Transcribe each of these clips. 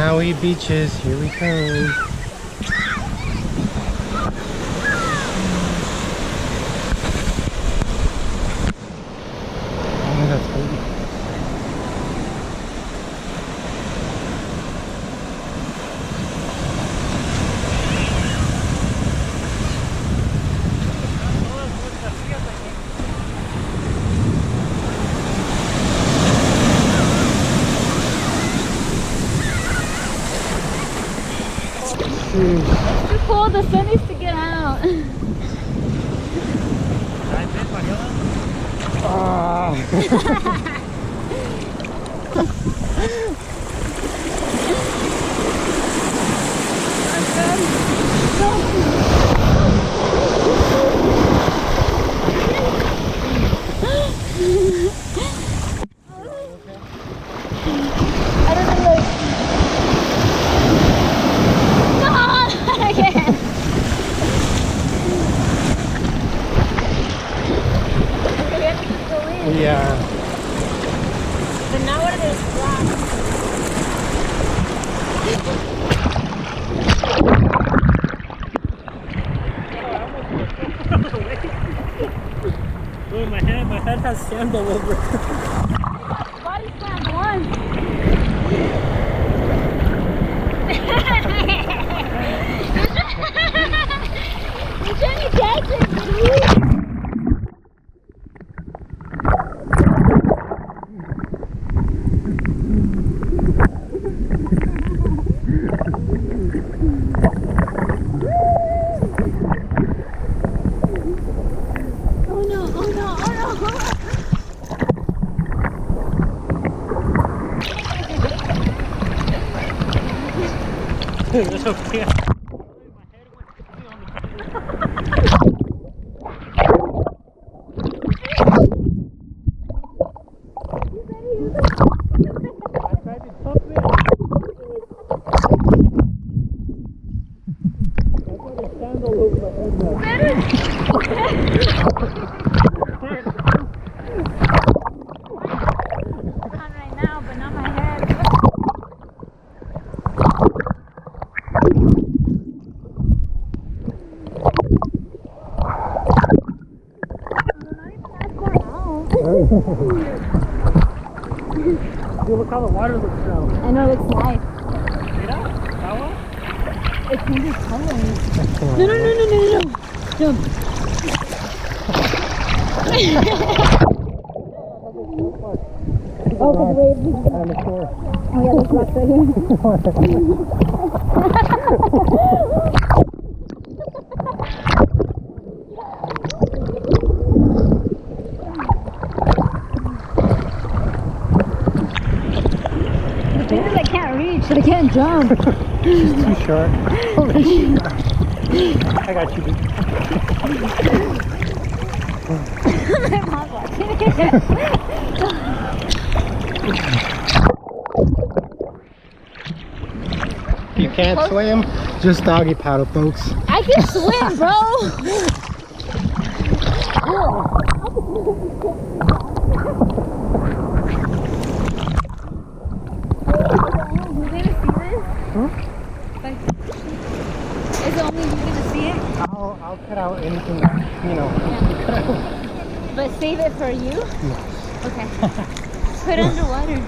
Maui beaches, here we come. Oh, that's pretty. It's too cold, the sun needs to get out. I don't know, like... No! I can't! Yeah. But now what it is flat. Oh, my head has sand all over. Body slam one. You're trying to catch it, dude. That's okay. Right now, but not my head. Dude, look how the water looks now. I know, it looks nice. See that? That one? It changes colors. No. Jump. Oh, because waves. On the shore. Oh yeah, there's rocks right here. The thing is I can't reach, I can't jump. She's too short. I got you, dude. My mom's watching. If you can't swim, just doggy paddle, folks. I can swim, bro. You gonna see this? Huh? Like, is it only you gonna see it? I'll cut out anything that, you know. Yeah. But save it for you? Yes. Okay. Put it underwater.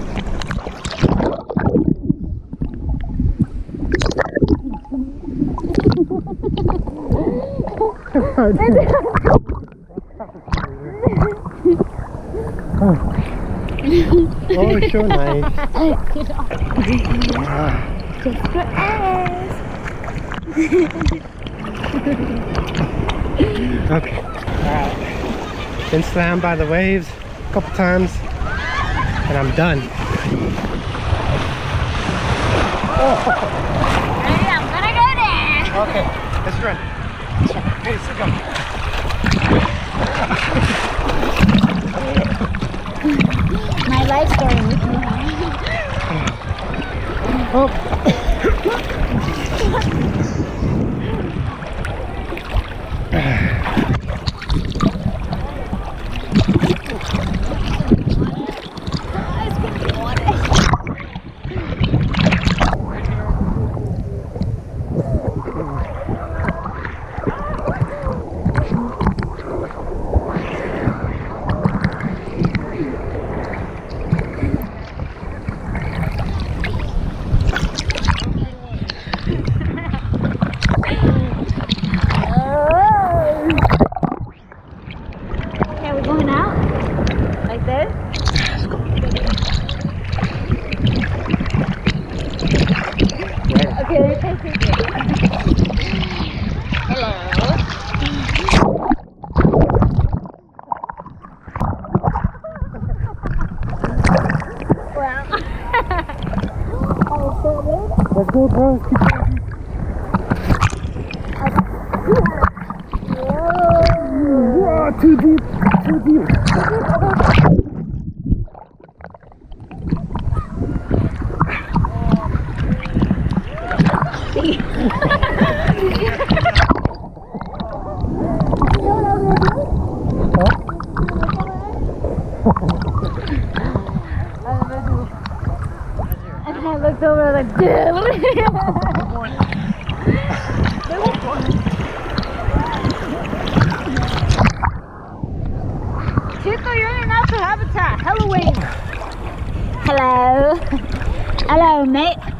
Oh, it's so nice. Just for us. Okay. Alright. Been slammed by the waves a couple times, and I'm done. Ready? I'm gonna go there. Okay, let's run. Hey, let's go. My life story with me. Oh. Okay, let me take it. Hello. Wow. Oh, so good. Let's go, bro. Keep going. Whoa, too deep. Too deep. And I looked over like, dude. Chico, you're in a natural habitat. Hello, wave. Hello. Hello, mate.